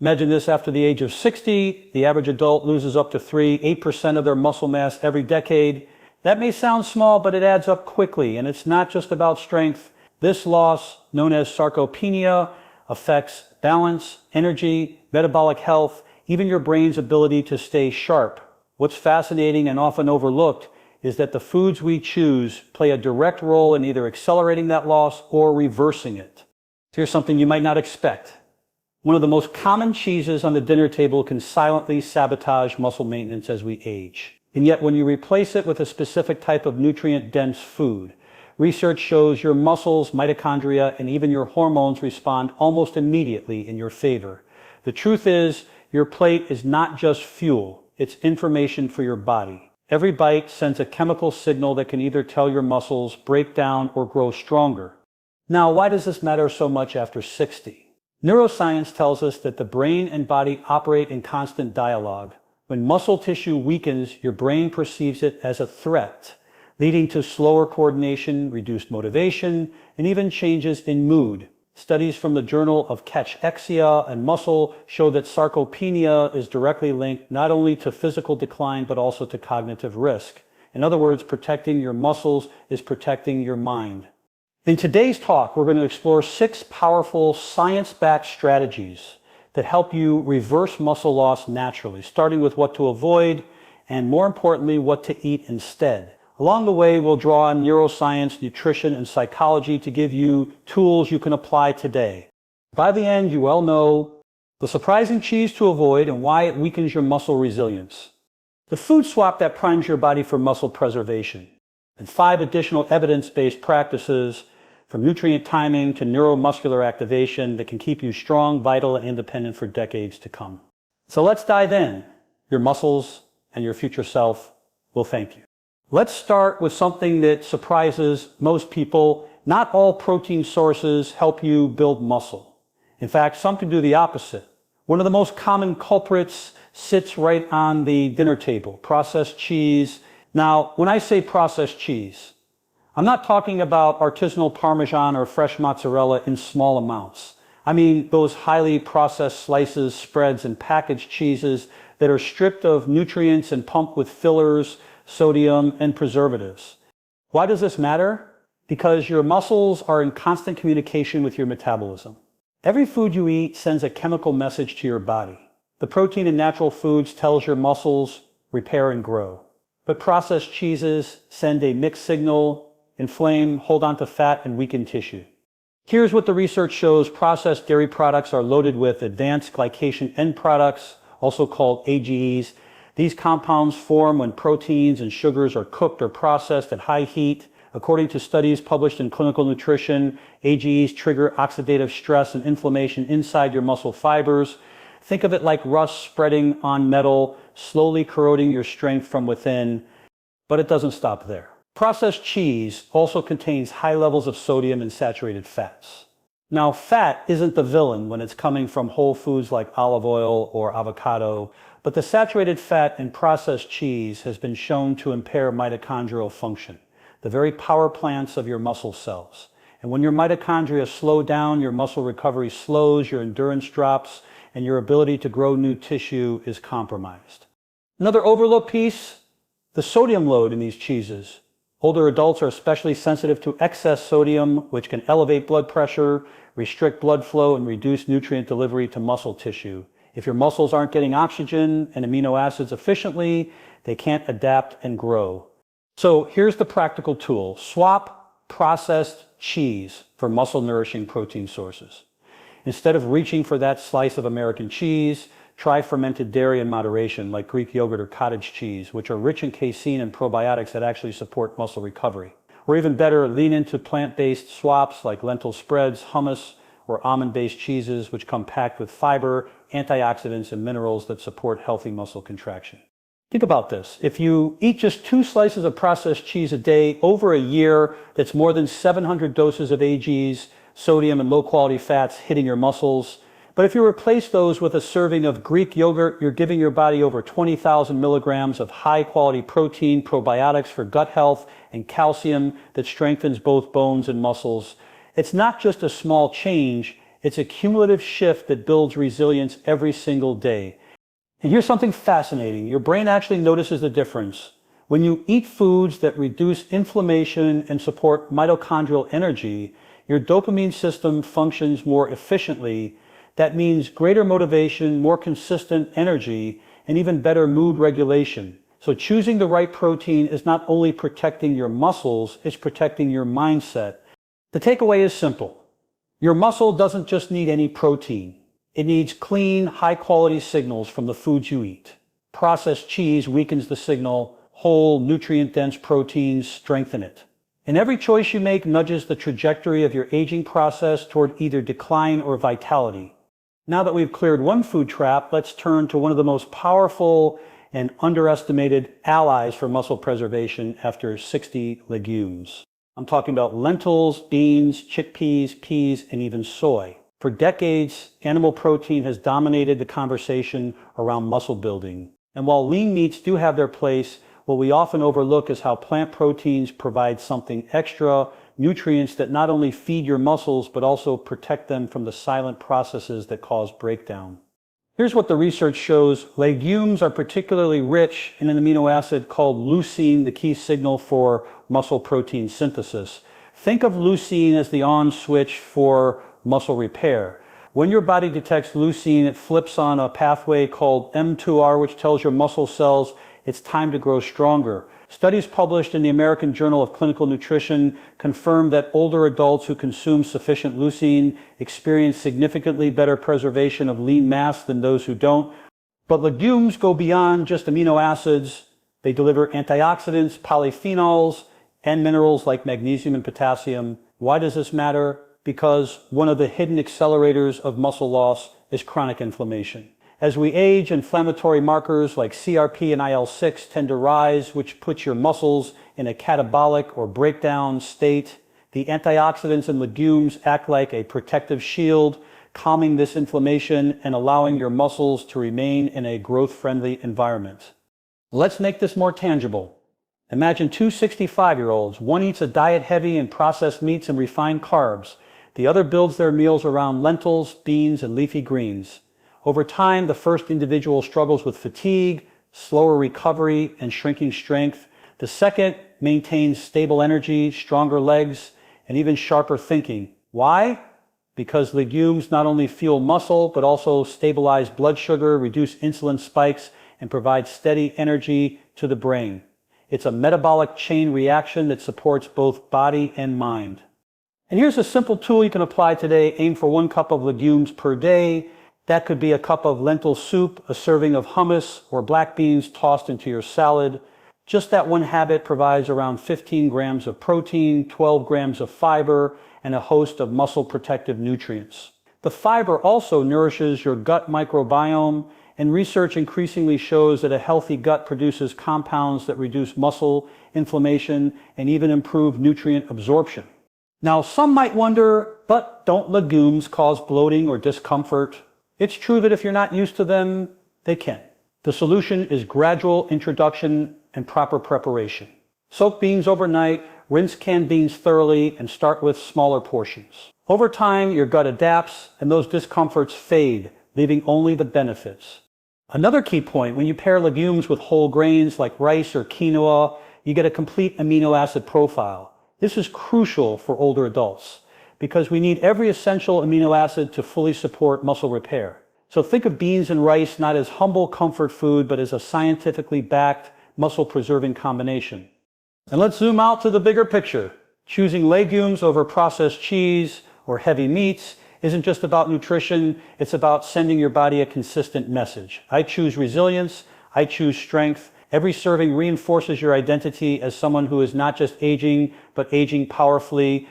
Imagine this: after the age of 60, the average adult loses up to 8% of their muscle mass every decade. That may sound small, but it adds up quickly, and it's not just about strength. This loss, known as sarcopenia, affects balance, energy, metabolic health, even your brain's ability to stay sharp. What's fascinating and often overlooked is that the foods we choose play a direct role in either accelerating that loss or reversing it. Here's something you might not expect. One of the most common cheeses on the dinner table can silently sabotage muscle maintenance as we age. And yet when you replace it with a specific type of nutrient-dense food, research shows your muscles, mitochondria, and even your hormones respond almost immediately in your favor. The truth is, your plate is not just fuel, it's information for your body. Every bite sends a chemical signal that can either tell your muscles break down or grow stronger. Now, why does this matter so much after 60? Neuroscience tells us that the brain and body operate in constant dialogue. When muscle tissue weakens, your brain perceives it as a threat, leading to slower coordination, reduced motivation, and even changes in mood. Studies from the Journal of Cachexia and Muscle show that sarcopenia is directly linked not only to physical decline but also to cognitive risk. In other words, protecting your muscles is protecting your mind. In today's talk, we're going to explore 6 powerful science-backed strategies that help you reverse muscle loss naturally, starting with what to avoid and, more importantly, what to eat instead. Along the way, we'll draw on neuroscience, nutrition, and psychology to give you tools you can apply today. By the end, you will know the surprising cheese to avoid and why it weakens your muscle resilience, the food swap that primes your body for muscle preservation, and 5 additional evidence-based practices from nutrient timing to neuromuscular activation that can keep you strong, vital, and independent for decades to come. So let's dive in. Your muscles and your future self will thank you. Let's start with something that surprises most people. Not all protein sources help you build muscle. In fact, some can do the opposite. One of the most common culprits sits right on the dinner table: processed cheese. Now, when I say processed cheese, I'm not talking about artisanal Parmesan or fresh mozzarella in small amounts. I mean those highly processed slices, spreads, and packaged cheeses that are stripped of nutrients and pumped with fillers, sodium, and preservatives. Why does this matter? Because your muscles are in constant communication with your metabolism. Every food you eat sends a chemical message to your body. The protein in natural foods tells your muscles repair and grow. But processed cheeses send a mixed signal: inflame, hold on to fat, and weaken tissue. Here's what the research shows. Processed dairy products are loaded with advanced glycation end products, also called AGEs. These compounds form when proteins and sugars are cooked or processed at high heat. According to studies published in Clinical Nutrition, AGEs trigger oxidative stress and inflammation inside your muscle fibers. Think of it like rust spreading on metal, slowly corroding your strength from within. But it doesn't stop there. Processed cheese also contains high levels of sodium and saturated fats. Now, fat isn't the villain when it's coming from whole foods like olive oil or avocado, but the saturated fat in processed cheese has been shown to impair mitochondrial function, the very power plants of your muscle cells. And when your mitochondria slow down, your muscle recovery slows, your endurance drops, and your ability to grow new tissue is compromised. Another overlooked piece: the sodium load in these cheeses. Older adults are especially sensitive to excess sodium, which can elevate blood pressure, restrict blood flow, and reduce nutrient delivery to muscle tissue. If your muscles aren't getting oxygen and amino acids efficiently, they can't adapt and grow. So here's the practical tool: swap processed cheese for muscle-nourishing protein sources. Instead of reaching for that slice of American cheese, try fermented dairy in moderation, like Greek yogurt or cottage cheese, which are rich in casein and probiotics that actually support muscle recovery. Or even better, lean into plant-based swaps like lentil spreads, hummus, or almond-based cheeses, which come packed with fiber, antioxidants, and minerals that support healthy muscle contraction. Think about this. If you eat just 2 slices of processed cheese a day over a year, that's more than 700 doses of AGs, sodium, and low-quality fats hitting your muscles. But if you replace those with a serving of Greek yogurt, you're giving your body over 20,000 milligrams of high-quality protein, probiotics for gut health, and calcium that strengthens both bones and muscles. It's not just a small change, It's a cumulative shift that builds resilience every single day. And here's something fascinating. Your brain actually notices the difference. When you eat foods that reduce inflammation and support mitochondrial energy, your dopamine system functions more efficiently. That means greater motivation, more consistent energy, and even better mood regulation. So choosing the right protein is not only protecting your muscles, it's protecting your mindset. The takeaway is simple. Your muscle doesn't just need any protein. It needs clean, high-quality signals from the foods you eat. Processed cheese weakens the signal. Whole, nutrient-dense proteins strengthen it. And every choice you make nudges the trajectory of your aging process toward either decline or vitality. Now that we've cleared one food trap, let's turn to one of the most powerful and underestimated allies for muscle preservation after 60 legumes. I'm talking about lentils, beans, chickpeas, peas, and even soy. For decades, animal protein has dominated the conversation around muscle building. And while lean meats do have their place, what we often overlook is how plant proteins provide something extra, nutrients that not only feed your muscles, but also protect them from the silent processes that cause breakdown. Here's what the research shows. Legumes are particularly rich in an amino acid called leucine, the key signal for muscle protein synthesis. Think of leucine as the on switch for muscle repair. When your body detects leucine, it flips on a pathway called mTOR, which tells your muscle cells it's time to grow stronger. Studies published in the American Journal of Clinical Nutrition confirm that older adults who consume sufficient leucine experience significantly better preservation of lean mass than those who don't. But legumes go beyond just amino acids. They deliver antioxidants, polyphenols, and minerals like magnesium and potassium. Why does this matter? Because one of the hidden accelerators of muscle loss is chronic inflammation. As we age, inflammatory markers like CRP and IL-6 tend to rise, which puts your muscles in a catabolic or breakdown state. The antioxidants in legumes act like a protective shield, calming this inflammation and allowing your muscles to remain in a growth-friendly environment. Let's make this more tangible. Imagine two 65-year-olds. One eats a diet heavy in processed meats and refined carbs. The other builds their meals around lentils, beans, and leafy greens. Over time, the first individual struggles with fatigue, slower recovery, and shrinking strength. The second maintains stable energy, stronger legs, and even sharper thinking. Why? Because legumes not only fuel muscle, but also stabilize blood sugar, reduce insulin spikes, and provide steady energy to the brain. It's a metabolic chain reaction that supports both body and mind. And here's a simple tool you can apply today. Aim for 1 cup of legumes per day. That could be a cup of lentil soup, a serving of hummus, or black beans tossed into your salad. Just that one habit provides around 15 grams of protein, 12 grams of fiber, and a host of muscle protective nutrients. The fiber also nourishes your gut microbiome, and research increasingly shows that a healthy gut produces compounds that reduce muscle inflammation and even improve nutrient absorption. Now, some might wonder, but don't legumes cause bloating or discomfort? It's true that if you're not used to them, they can. The solution is gradual introduction and proper preparation. Soak beans overnight, rinse canned beans thoroughly, and start with smaller portions. Over time, your gut adapts, and those discomforts fade, leaving only the benefits. Another key point, when you pair legumes with whole grains like rice or quinoa, you get a complete amino acid profile. This is crucial for older adults, because we need every essential amino acid to fully support muscle repair. So think of beans and rice not as humble comfort food, but as a scientifically backed, muscle-preserving combination. And let's zoom out to the bigger picture. Choosing legumes over processed cheese or heavy meats isn't just about nutrition, it's about sending your body a consistent message. I choose resilience, I choose strength. Every serving reinforces your identity as someone who is not just aging, but aging powerfully.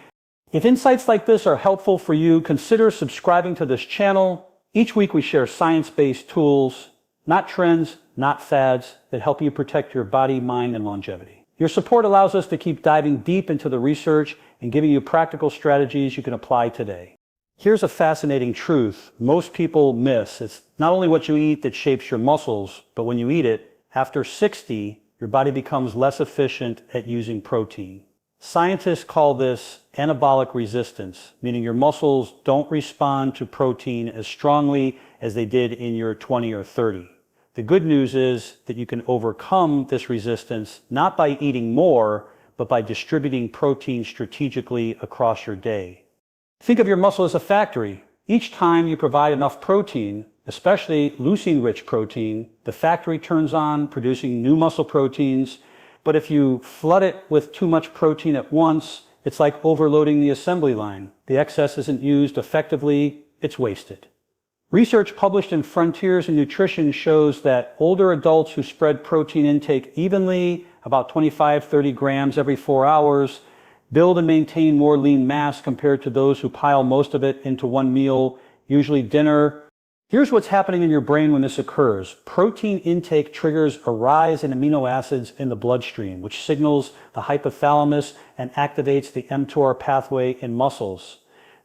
If insights like this are helpful for you, consider subscribing to this channel. Each week we share science-based tools, not trends, not fads, that help you protect your body, mind, and longevity. Your support allows us to keep diving deep into the research and giving you practical strategies you can apply today. Here's a fascinating truth most people miss. It's not only what you eat that shapes your muscles, but when you eat it, after 60, your body becomes less efficient at using protein. Scientists call this anabolic resistance, meaning your muscles don't respond to protein as strongly as they did in your 20 or 30. The good news is that you can overcome this resistance not by eating more, but by distributing protein strategically across your day. Think of your muscle as a factory. Each time you provide enough protein, especially leucine-rich protein, the factory turns on, producing new muscle proteins. But if you flood it with too much protein at once, it's like overloading the assembly line. The excess isn't used effectively, it's wasted. Research published in Frontiers in Nutrition shows that older adults who spread protein intake evenly, about 25-30 grams every 4 hours, build and maintain more lean mass compared to those who pile most of it into one meal, usually dinner. Here's what's happening in your brain when this occurs. Protein intake triggers a rise in amino acids in the bloodstream, which signals the hypothalamus and activates the mTOR pathway in muscles.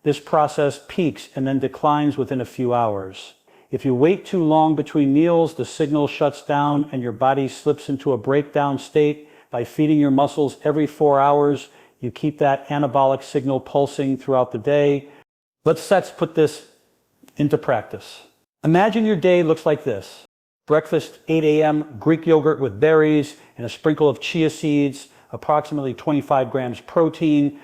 This process peaks and then declines within a few hours. If you wait too long between meals, the signal shuts down and your body slips into a breakdown state. By feeding your muscles every 4 hours, you keep that anabolic signal pulsing throughout the day. Let's put this into practice. Imagine your day looks like this. Breakfast, 8 a.m., Greek yogurt with berries and a sprinkle of chia seeds, approximately 25 grams protein.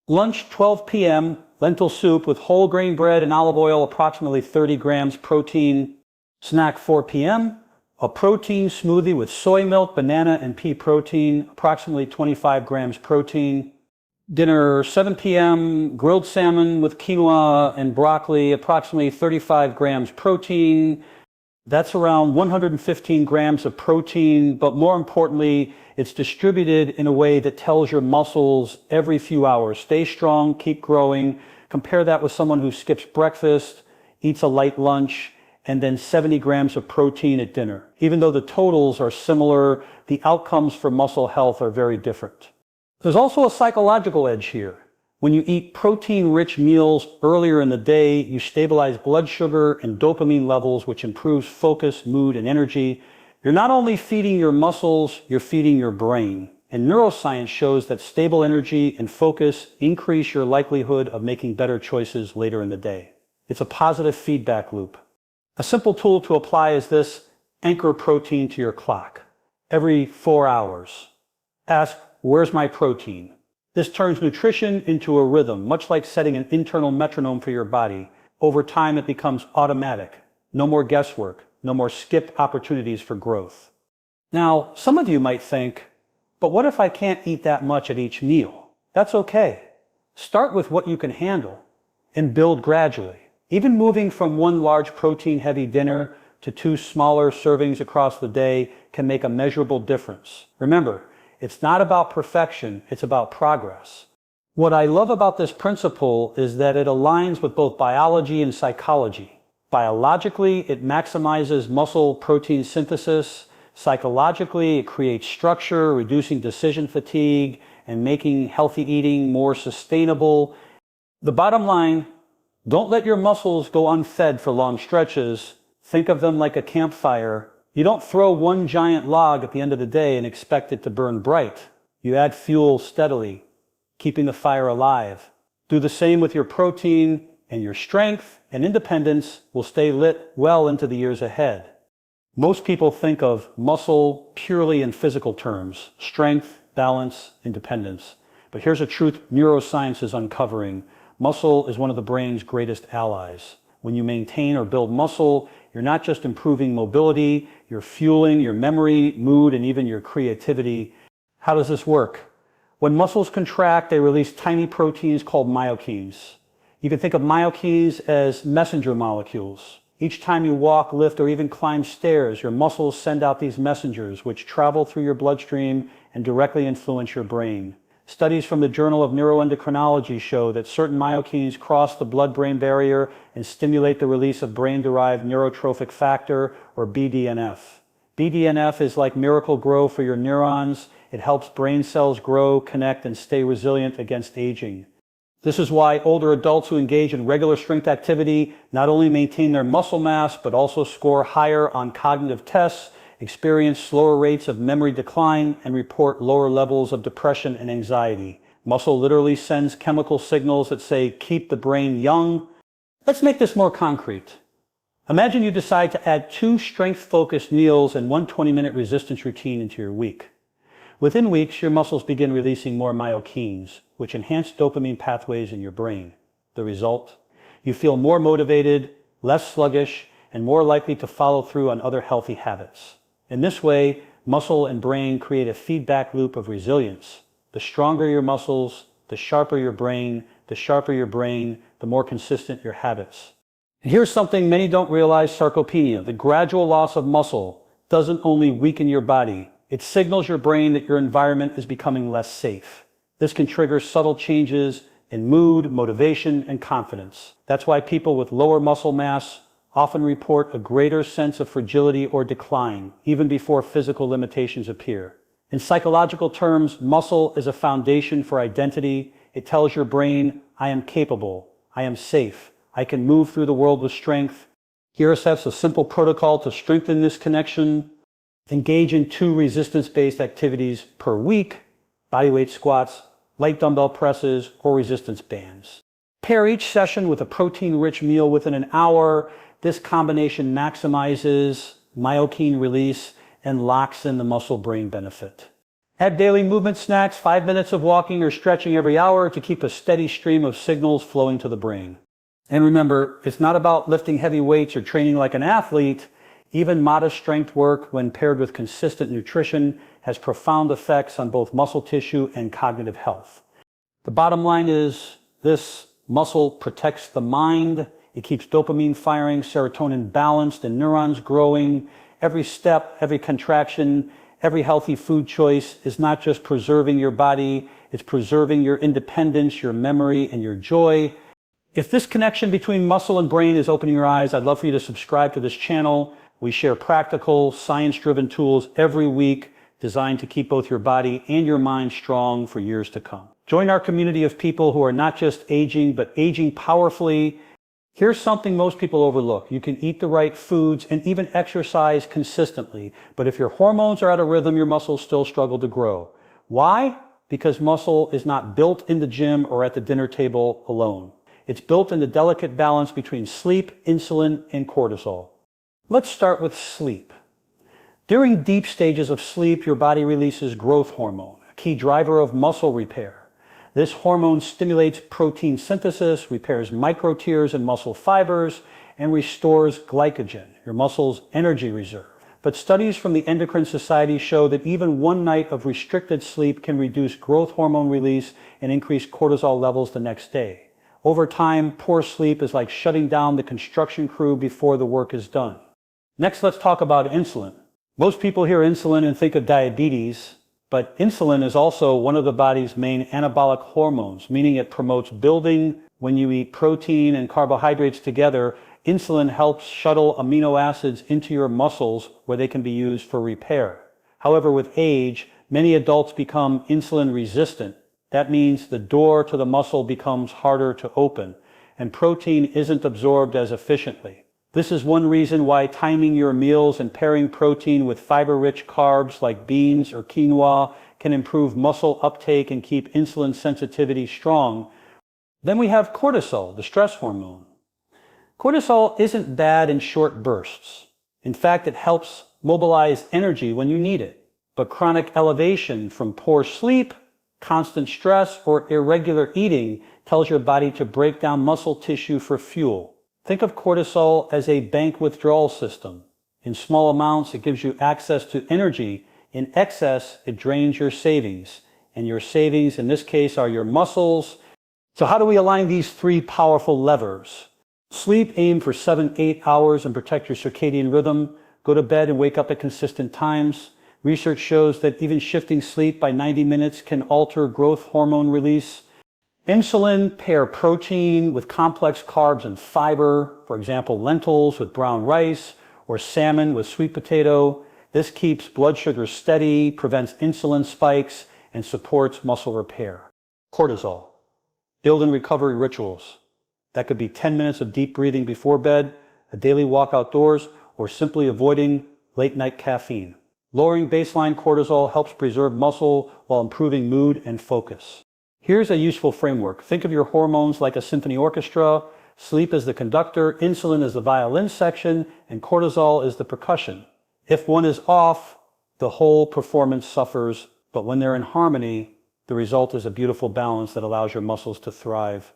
Lunch, 12 p.m., lentil soup with whole grain bread and olive oil, approximately 30 grams protein. Snack, 4 p.m., a protein smoothie with soy milk, banana, and pea protein, approximately 25 grams protein. Dinner, 7 p.m., grilled salmon with quinoa and broccoli, approximately 35 grams protein. That's around 115 grams of protein, but more importantly, it's distributed in a way that tells your muscles every few hours, stay strong, keep growing. Compare that with someone who skips breakfast, eats a light lunch, and then 70 grams of protein at dinner. Even though the totals are similar, the outcomes for muscle health are very different. There's also a psychological edge here. When you eat protein-rich meals earlier in the day, you stabilize blood sugar and dopamine levels, which improves focus, mood, and energy. You're not only feeding your muscles, you're feeding your brain. And neuroscience shows that stable energy and focus increase your likelihood of making better choices later in the day. It's a positive feedback loop. A simple tool to apply is this: anchor protein to your clock. Every 4 hours, ask, where's my protein? This turns nutrition into a rhythm, much like setting an internal metronome for your body. Over time, it becomes automatic. No more guesswork, no more skip opportunities for growth. Now, some of you might think, but what if I can't eat that much at each meal? That's okay. Start with what you can handle and build gradually. Even moving from one large protein-heavy dinner to 2 smaller servings across the day can make a measurable difference. Remember, it's not about perfection, it's about progress. What I love about this principle is that it aligns with both biology and psychology. Biologically, it maximizes muscle protein synthesis. Psychologically, it creates structure, reducing decision fatigue and making healthy eating more sustainable. The bottom line, don't let your muscles go unfed for long stretches. Think of them like a campfire. You don't throw one giant log at the end of the day and expect it to burn bright. You add fuel steadily, keeping the fire alive. Do the same with your protein, and your strength and independence will stay lit well into the years ahead. Most people think of muscle purely in physical terms: strength, balance, independence. But here's a truth neuroscience is uncovering. Muscle is one of the brain's greatest allies. When you maintain or build muscle, you're not just improving mobility, you're fueling your memory, mood, and even your creativity. How does this work? When muscles contract, they release tiny proteins called myokines. You can think of myokines as messenger molecules. Each time you walk, lift, or even climb stairs, your muscles send out these messengers, which travel through your bloodstream and directly influence your brain. Studies from the Journal of Neuroendocrinology show that certain myokines cross the blood-brain barrier and stimulate the release of brain-derived neurotrophic factor, or BDNF. BDNF is like Miracle-Gro for your neurons. It helps brain cells grow, connect, and stay resilient against aging. This is why older adults who engage in regular strength activity not only maintain their muscle mass, but also score higher on cognitive tests, experience slower rates of memory decline, and report lower levels of depression and anxiety. Muscle literally sends chemical signals that say, keep the brain young. Let's make this more concrete. Imagine you decide to add 2 strength-focused meals and 1 20-minute resistance routine into your week. Within weeks, your muscles begin releasing more myokines, which enhance dopamine pathways in your brain. The result? You feel more motivated, less sluggish, and more likely to follow through on other healthy habits. In this way, muscle and brain create a feedback loop of resilience. The stronger your muscles, the sharper your brain, the more consistent your habits. And here's something many don't realize: sarcopenia, the gradual loss of muscle, doesn't only weaken your body, it signals your brain that your environment is becoming less safe. This can trigger subtle changes in mood, motivation, and confidence. That's why people with lower muscle mass often report a greater sense of fragility or decline, even before physical limitations appear. In psychological terms, muscle is a foundation for identity. It tells your brain, I am capable, I am safe, I can move through the world with strength. Here's a simple protocol to strengthen this connection. Engage in 2 resistance-based activities per week: bodyweight squats, light dumbbell presses, or resistance bands. Pair each session with a protein-rich meal within an hour. This combination maximizes myokine release and locks in the muscle-brain benefit. Add daily movement snacks, 5 minutes of walking or stretching every hour to keep a steady stream of signals flowing to the brain. And remember, it's not about lifting heavy weights or training like an athlete. Even modest strength work, when paired with consistent nutrition, has profound effects on both muscle tissue and cognitive health. The bottom line is, this muscle protects the mind. It keeps dopamine firing, serotonin balanced, and neurons growing. Every step, every contraction, every healthy food choice is not just preserving your body, it's preserving your independence, your memory, and your joy. If this connection between muscle and brain is opening your eyes, I'd love for you to subscribe to this channel. We share practical, science-driven tools every week designed to keep both your body and your mind strong for years to come. Join our community of people who are not just aging, but aging powerfully. Here's something most people overlook. You can eat the right foods and even exercise consistently, but if your hormones are out of rhythm, your muscles still struggle to grow. Why? Because muscle is not built in the gym or at the dinner table alone. It's built in the delicate balance between sleep, insulin, and cortisol. Let's start with sleep. During deep stages of sleep, your body releases growth hormone, a key driver of muscle repair. This hormone stimulates protein synthesis, repairs microtears and muscle fibers, and restores glycogen, your muscle's energy reserve. But studies from the Endocrine Society show that even 1 night of restricted sleep can reduce growth hormone release and increase cortisol levels the next day. Over time, poor sleep is like shutting down the construction crew before the work is done. Next, let's talk about insulin. Most people hear insulin and think of diabetes, but insulin is also one of the body's main anabolic hormones, meaning it promotes building. When you eat protein and carbohydrates together, insulin helps shuttle amino acids into your muscles where they can be used for repair. However, with age, many adults become insulin resistant. That means the door to the muscle becomes harder to open, and protein isn't absorbed as efficiently. This is one reason why timing your meals and pairing protein with fiber-rich carbs like beans or quinoa can improve muscle uptake and keep insulin sensitivity strong. Then we have cortisol, the stress hormone. Cortisol isn't bad in short bursts. In fact, it helps mobilize energy when you need it. But chronic elevation from poor sleep, constant stress, or irregular eating tells your body to break down muscle tissue for fuel. Think of cortisol as a bank withdrawal system. In small amounts, it gives you access to energy. In excess, it drains your savings. And your savings, in this case, are your muscles. So how do we align these 3 powerful levers? Sleep, aim for 7-8 hours and protect your circadian rhythm. Go to bed and wake up at consistent times. Research shows that even shifting sleep by 90 minutes can alter growth hormone release. Insulin, pair protein with complex carbs and fiber, for example, lentils with brown rice or salmon with sweet potato. This keeps blood sugar steady, prevents insulin spikes, and supports muscle repair. Cortisol. Build and recovery rituals. That could be 10 minutes of deep breathing before bed, a daily walk outdoors, or simply avoiding late-night caffeine. Lowering baseline cortisol helps preserve muscle while improving mood and focus. Here's a useful framework. Think of your hormones like a symphony orchestra. Sleep is the conductor, insulin is the violin section, and cortisol is the percussion. If one is off, the whole performance suffers, but when they're in harmony, the result is a beautiful balance that allows your muscles to thrive.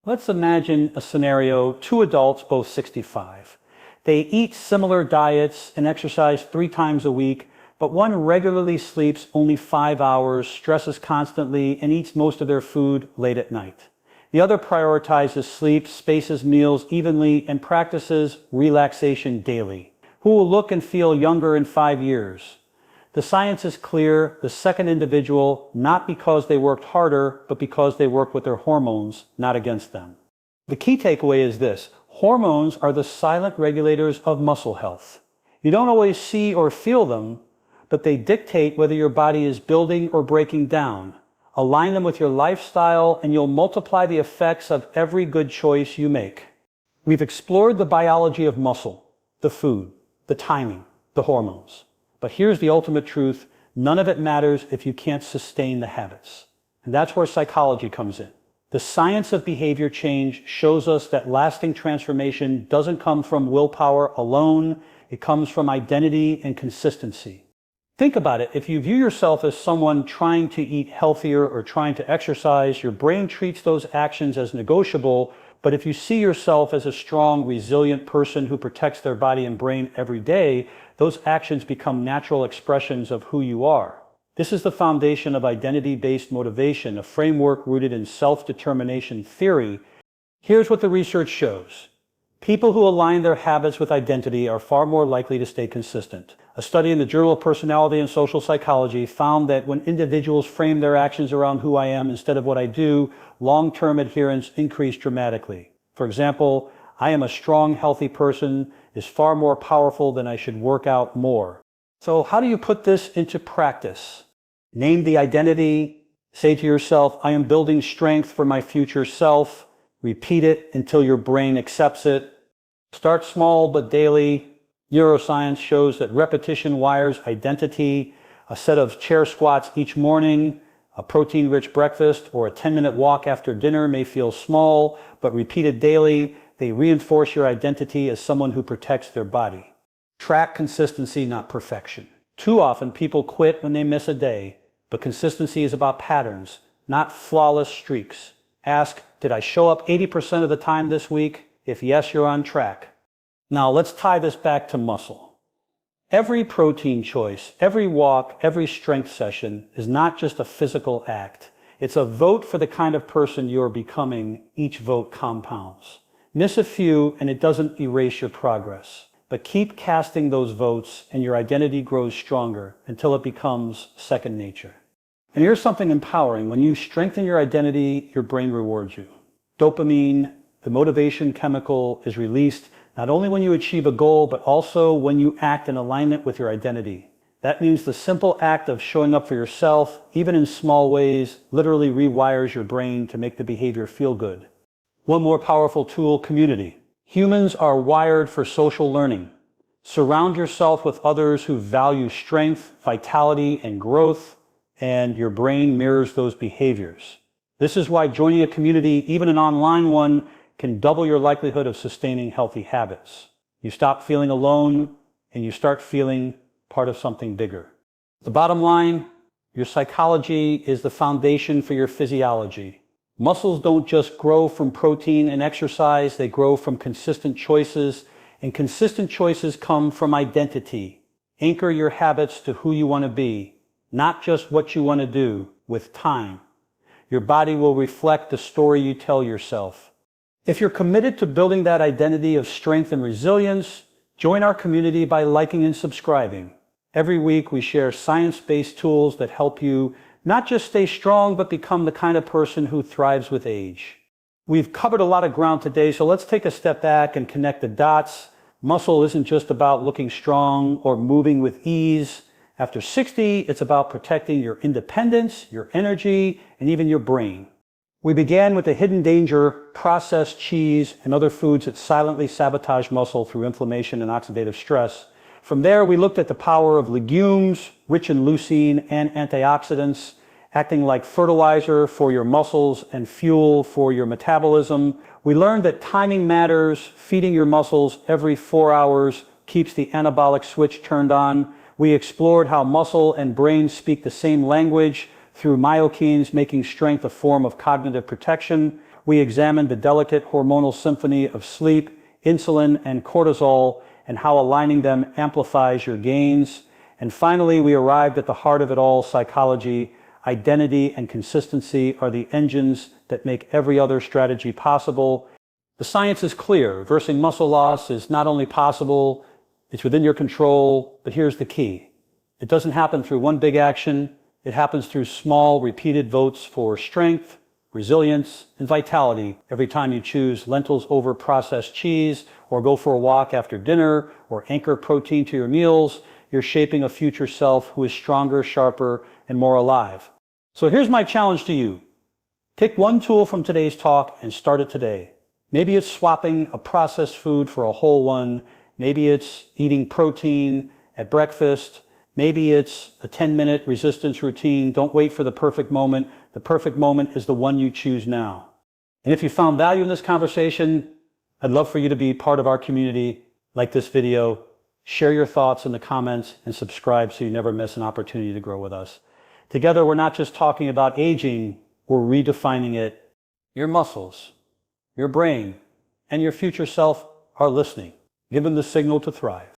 Let's imagine a scenario, two adults, both 65. They eat similar diets and exercise 3 times a week, but one regularly sleeps only 5 hours, stresses constantly, and eats most of their food late at night. The other prioritizes sleep, spaces meals evenly, and practices relaxation daily. Who will look and feel younger in 5 years? The science is clear, the second individual, not because they worked harder, but because they worked with their hormones, not against them. The key takeaway is this: hormones are the silent regulators of muscle health. You don't always see or feel them, but they dictate whether your body is building or breaking down. Align them with your lifestyle and you'll multiply the effects of every good choice you make. We've explored the biology of muscle, the food, the timing, the hormones. But here's the ultimate truth: none of it matters if you can't sustain the habits. And that's where psychology comes in. The science of behavior change shows us that lasting transformation doesn't come from willpower alone, it comes from identity and consistency. Think about it. If you view yourself as someone trying to eat healthier or trying to exercise, your brain treats those actions as negotiable. But if you see yourself as a strong, resilient person who protects their body and brain every day, those actions become natural expressions of who you are. This is the foundation of identity-based motivation, a framework rooted in self-determination theory. Here's what the research shows. People who align their habits with identity are far more likely to stay consistent. A study in the Journal of Personality and Social Psychology found that when individuals frame their actions around who I am instead of what I do, long-term adherence increased dramatically. For example, I am a strong, healthy person is far more powerful than I should work out more. So how do you put this into practice? Name the identity. Say to yourself, I am building strength for my future self. Repeat it until your brain accepts it. Start small but daily. Neuroscience shows that repetition wires identity. A set of chair squats each morning, a protein-rich breakfast, or a 10-minute walk after dinner may feel small, but repeated daily, they reinforce your identity as someone who protects their body. Track consistency, not perfection. Too often people quit when they miss a day, but consistency is about patterns, not flawless streaks. Ask, did I show up 80% of the time this week? If yes, you're on track. Now let's tie this back to muscle. Every protein choice, every walk, every strength session is not just a physical act. It's a vote for the kind of person you're becoming. Each vote compounds. Miss a few and it doesn't erase your progress. But keep casting those votes and your identity grows stronger until it becomes second nature. And here's something empowering. When you strengthen your identity, your brain rewards you. Dopamine, the motivation chemical, is released not only when you achieve a goal, but also when you act in alignment with your identity. That means the simple act of showing up for yourself, even in small ways, literally rewires your brain to make the behavior feel good. One more powerful tool, community. Humans are wired for social learning. Surround yourself with others who value strength, vitality, and growth, and your brain mirrors those behaviors. This is why joining a community, even an online one, can double your likelihood of sustaining healthy habits. You stop feeling alone and you start feeling part of something bigger. The bottom line, your psychology is the foundation for your physiology. Muscles don't just grow from protein and exercise, they grow from consistent choices, and consistent choices come from identity. Anchor your habits to who you want to be, not just what you want to do. With time, your body will reflect the story you tell yourself. If you're committed to building that identity of strength and resilience, join our community by liking and subscribing. Every week we share science-based tools that help you not just stay strong, but become the kind of person who thrives with age. We've covered a lot of ground today, so let's take a step back and connect the dots. Muscle isn't just about looking strong or moving with ease. After 60, it's about protecting your independence, your energy, and even your brain. We began with the hidden danger, processed cheese, and other foods that silently sabotage muscle through inflammation and oxidative stress. From there, we looked at the power of legumes, rich in leucine and antioxidants, acting like fertilizer for your muscles and fuel for your metabolism. We learned that timing matters. Feeding your muscles every 4 hours keeps the anabolic switch turned on. We explored how muscle and brain speak the same language through myokines, making strength a form of cognitive protection. We examined the delicate hormonal symphony of sleep, insulin, and cortisol, and how aligning them amplifies your gains. And finally, we arrived at the heart of it all: psychology. Identity and consistency are the engines that make every other strategy possible. The science is clear. Reversing muscle loss is not only possible, it's within your control, but here's the key. It doesn't happen through one big action. It happens through small, repeated votes for strength, resilience, and vitality. Every time you choose lentils over processed cheese, or go for a walk after dinner, or anchor protein to your meals, you're shaping a future self who is stronger, sharper, and more alive. So here's my challenge to you. Pick one tool from today's talk and start it today. Maybe it's swapping a processed food for a whole one. Maybe it's eating protein at breakfast. Maybe it's a 10-minute resistance routine. Don't wait for the perfect moment. The perfect moment is the one you choose now. And if you found value in this conversation, I'd love for you to be part of our community. Like this video, share your thoughts in the comments, and subscribe so you never miss an opportunity to grow with us. Together, we're not just talking about aging, we're redefining it. Your muscles, your brain, and your future self are listening. Give them the signal to thrive.